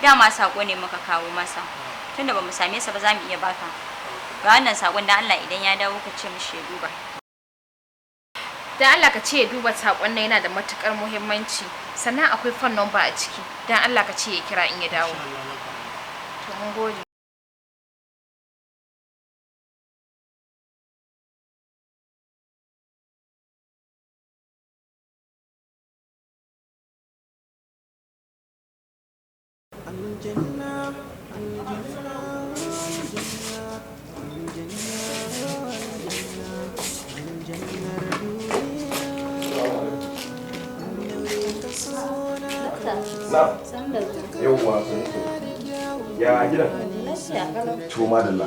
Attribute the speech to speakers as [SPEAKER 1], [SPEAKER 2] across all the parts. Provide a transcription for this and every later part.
[SPEAKER 1] dama sako ne muka kawo masa tunda bamu same sa ba za mu iya baka ga wannan sakon da Allah idan ya dawo ka ce mishi ya duba
[SPEAKER 2] dan Allah ka ce ya duba sakon nan yana da matukar muhimmanci sannan akwai phone number a ciki dan Allah ka ce ya kira in ya dawo to mun gode
[SPEAKER 3] yauwa ya gidan to madalla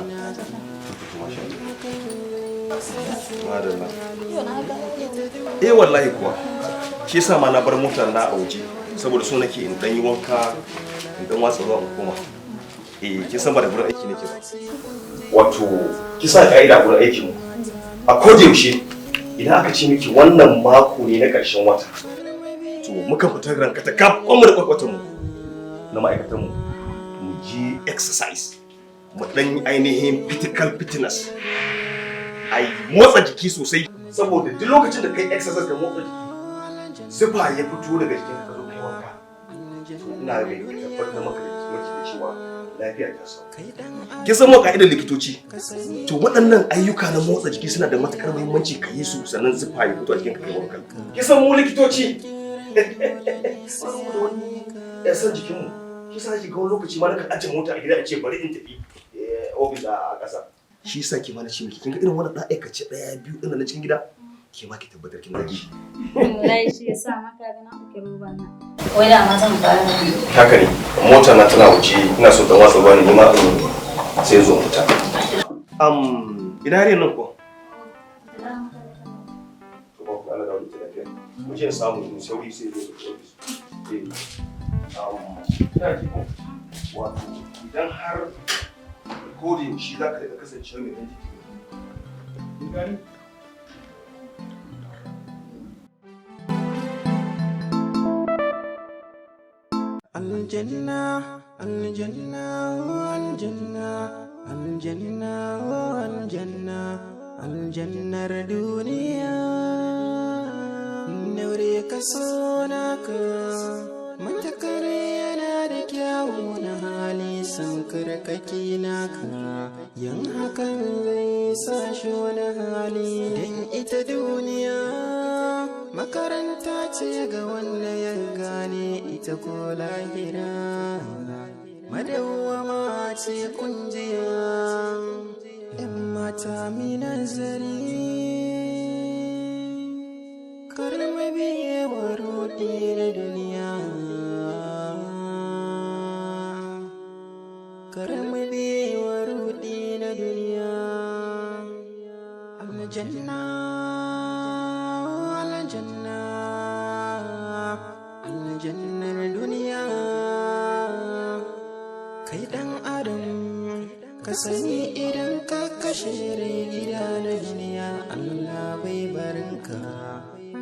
[SPEAKER 3] madalla wallahi kuwa shi yasa ma na bar motar na a waje saboda so nake in dan yi wanka in dan watsa ruwa in koma kin san ba da gurin aiki nake ba wato ki sa kaida gurin aikin mu a koda yaushe idan aka ce miki wannan mako ne na ƙarshen wata to muka fitar ranka ta kaf mu da kwakwatan mu na ma'aikatan mu je exercise mu dan ainihin physical fitness ai motsa jiki sosai saboda duk lokacin da kai exercise da motsa jiki zufa ya fito daga jikin ka zo kai wanka ina mai tabbatar maka da cewa lafiya ta sauka kin san mu ka'idar likitoci to waɗannan ayyuka na motsa jiki suna da matukar muhimmanci ka yi su sannan zufa ya fito a jikin ka kai wanka kin san mu likitoci ya san jikinmu shi sa ki ga wani lokaci ma nakan ajiye mota a gida a ce bari in tafi office a ƙasa shi sa ki mana shi kin ga irin wannan da aikace daya biyu din na cikin gida ke ma ki tabbatar kin gaji
[SPEAKER 1] wallahi shi yasa maka ga na kuke ruban nan wai da ma zan fara
[SPEAKER 3] haka ne mota na tana wuce ina so ta watsa ruwa ne ma sai zo mota ina ne nan ko to ba ku Allah da wani lafiya mu je samu sauri sai zo office ina ji ko wato idan har ko da yaushe za ka daga kasancewa mai ɗan jiki kun gani
[SPEAKER 4] aljanna aljanna aljanna aljanna aljanna aljannar duniya naure ka so naka matakar yana da kyawu na hali sun karkaki naka yan hakan zai sa shi wani hali don ita duniya makaranta ce ga wanda ya gane ita ko lahira madawwama ce kunjiya yan mata mi nazari karma biye wa rudi na duniya karma biye wa rudi na duniya aljanna aljanna aljannar duniya kai dan adam ka sani idan ka kashe rai gida na duniya Allah bai barinka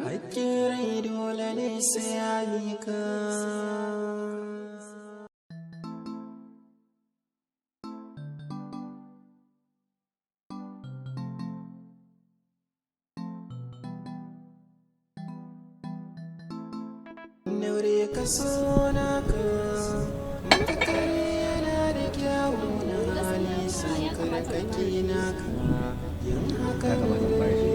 [SPEAKER 4] hakkin rai dole ne sai ya bi ka naure ka so naka matakar yana da kyawu na hali sun karkaki naka yin haka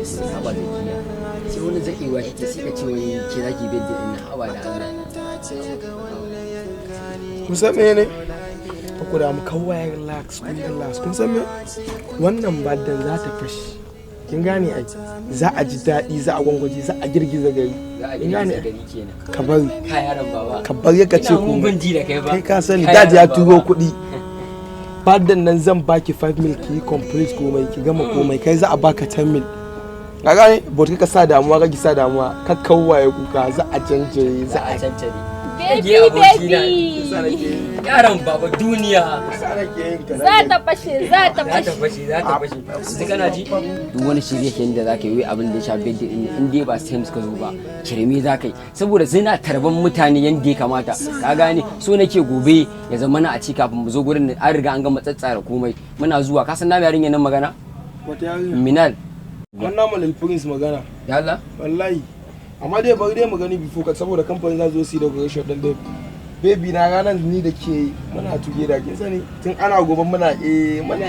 [SPEAKER 5] sai wani zaƙewa ta suka ce wani ke zaki bai da ina hawa da Allah
[SPEAKER 6] kun san me ne ku da mu kawai relax kun san me wannan badan za ta fashi kin gane ai za a ji daɗi za a gwangwaje za a girgiza gari kin gane ka bari ka bari ka ce kuma kai ka sani daji ya turo kuɗi badan nan zan baki 5 mil ki complete komai ki gama komai kai za a baka 10 mil ka gane bot ka sa damuwa ka sa damuwa ka kawwaye kuka za a cancare za a cancare
[SPEAKER 5] baby yaron baba duniya
[SPEAKER 2] za ta fashe
[SPEAKER 5] yanzu kana ji duk wani shirye ke da zaka yi abin da ya shafi in dai ba sai suka zo ba kirmi zaka yi saboda suna tarban mutane yanda ya kamata ka gane so nake gobe ya zama na a ci kafin mu zo gurin an riga an gama tsatsara komai muna zuwa ka san na yarinya nan magana
[SPEAKER 6] wata yarinya
[SPEAKER 5] minal
[SPEAKER 6] wannan malin prince magana
[SPEAKER 5] ya Allah
[SPEAKER 6] wallahi amma dai bari dai mu gani before ka saboda kamfanin za zo su yi da ratio din dai baby na ranar ni da ke muna tuge da kin sani tun ana gobe muna muna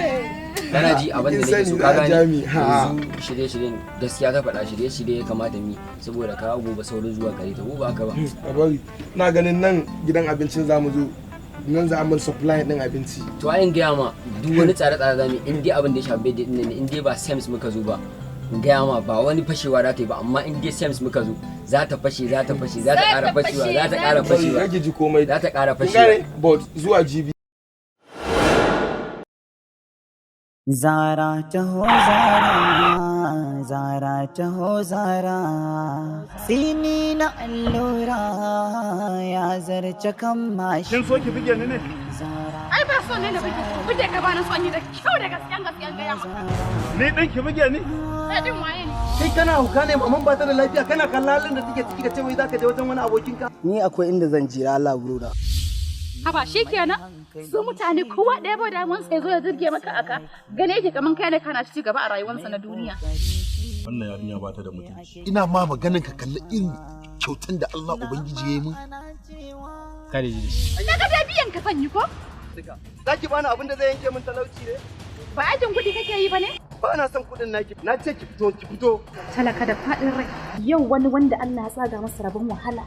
[SPEAKER 5] kana ji abin da nake so ka gani yanzu shirye-shiryen gaskiya ka faɗa shirye-shirye ya kamata mi saboda ka gobe saurin zuwa gare ta ko ba ka ba
[SPEAKER 6] a bari ina ganin nan gidan abincin zamu zo nan za mu supply din abinci
[SPEAKER 5] to ayin gaya ma duk wani tsare-tsare zamu in dai abin da ya shafi din ne in dai ba sams muka zo ba gaya ma ba wani fashewa za ta yi ba amma in dai sams muka zo za ta fashe za ta ƙara fashewa za ta ƙara fashewa
[SPEAKER 6] rage ji komai
[SPEAKER 5] za ta ƙara fashewa
[SPEAKER 6] but zuwa jibi
[SPEAKER 4] Zara taho zara sini na allura ya zarce kan mashi
[SPEAKER 7] kin so ki bige ni ne
[SPEAKER 2] ai ba so ne na bige ka ba na son yi da kyau da gaskiyan gaya maka
[SPEAKER 7] ni din ki bige ni
[SPEAKER 2] sai din waye ne
[SPEAKER 7] kai kana hauka ne amma ba ta da lafiya kana kallon da take ciki ka ce wai zaka je wajen wani abokinka
[SPEAKER 6] ni akwai inda zan jira Allah broda
[SPEAKER 2] haba shikenan su mutane kowa ɗaya ba damuwar sai zo ya zirge maka aka gane yake kaman kai ne kana ci gaba a rayuwarsa na duniya
[SPEAKER 8] wannan yarinya ba ta da mutunci ina ma maganin ka kalli irin kyautan da Allah ubangiji ya yi min
[SPEAKER 5] kare ji
[SPEAKER 2] daga da biyan ka sanyi ko
[SPEAKER 7] zaki bani abin da zai yanke min talauci ne
[SPEAKER 2] ba ajin kuɗi kake yi ba ne
[SPEAKER 7] ba na son kuɗin naki na ce ki fito
[SPEAKER 2] talaka da faɗin rai yau wani wanda Allah ya tsaga masa rabon wahala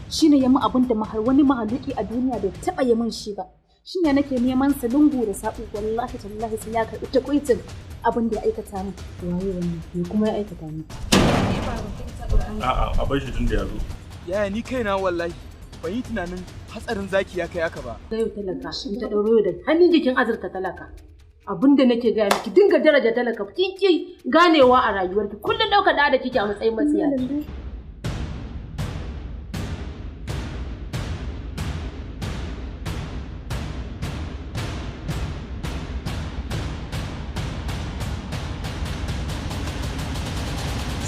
[SPEAKER 2] shine ya mu abin da wani mahaluki a duniya bai taɓa yi min shi ba shine nake neman sa lungu da sabu wallahi tallahi sai ya karɓi takwaitin abin da ya aikata min waye wannan ne kuma ya aikata min
[SPEAKER 8] a'a a bar shi tun da ya zo
[SPEAKER 7] yaya ni kaina wallahi ban yi tunanin hatsarin zaki ya kai aka ba
[SPEAKER 9] yau talaka in ta ɗauro da hannun jikin azurta talaka abin da nake gaya miki dinga daraja talaka kinki ganewa a rayuwarki kullum ɗaukar da kike a matsayin matsiya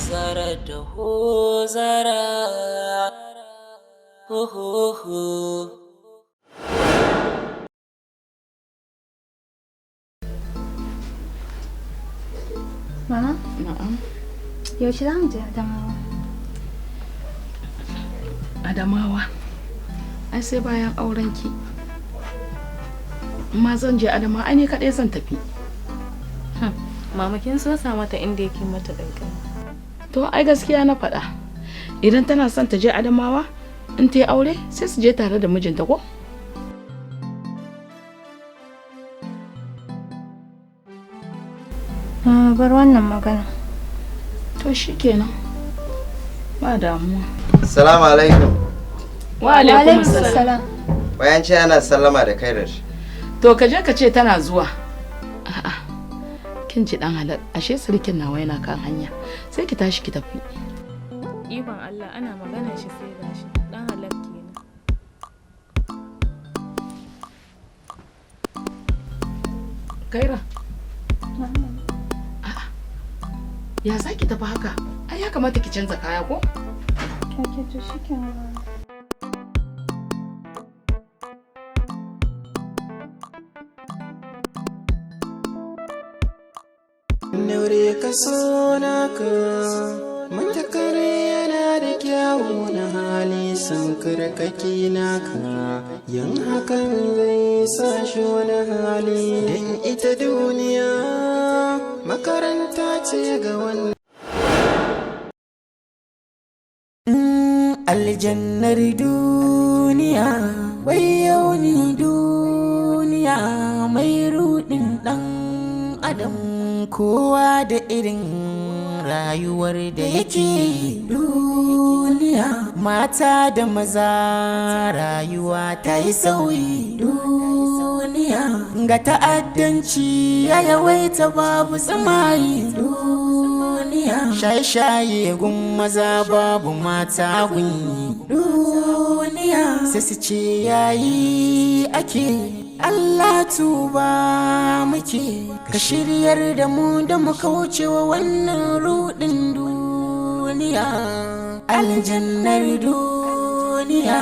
[SPEAKER 4] Zara da ho zara ho ho ho
[SPEAKER 2] Mama? Na'am. Yaushe za mu je Adamawa?
[SPEAKER 10] Adamawa? Ai sai bayan aurenki. Ma zan je Adamawa, ai ni kaɗai zan tafi.
[SPEAKER 9] Mama kin so sa mata inda yake mata ƙanƙani.
[SPEAKER 10] To ai gaskiya na faɗa. Idan tana son ta je Adamawa, in ta yi aure sai su je tare da mijinta ko?
[SPEAKER 2] Bar wannan magana.
[SPEAKER 10] To shikenan. Ba damuwa.
[SPEAKER 11] Assalamu alaikum.
[SPEAKER 10] Wa alaikum assalam.
[SPEAKER 11] Bayan ce ana sallama da kai da shi.
[SPEAKER 10] To ka je ka ce tana zuwa. A'a. Kin ji dan halal, ashe sirkin nawa yana kan hanya. Sai ki tashi ki tafi.
[SPEAKER 9] Ikon Allah ana magana shi sai gashi dan halal kenan.
[SPEAKER 10] Kaira. Ya za ki tafi haka? Ai ya kamata ki canza kaya ko?
[SPEAKER 2] Kake to shikenan.
[SPEAKER 4] Naure ka so naka matakar yana da kyawu na hali sankar kake naka yin hakan zai sa shi wani hali don ita duniya makaranta ce ga wannan aljannar duniya bai yauni duniya mai rudin dan adam kowa da irin rayuwar da yake duniya mata da maza rayuwa ta yi sauyi duniya ga ta'addanci ya yawaita babu tsamari shaye-shaye gun maza babu mata gunyi duniya duniya sai su ce yayi ake Allah tuba muke ka shiryar da mu kauce wa wannan rudin duniya aljannar duniya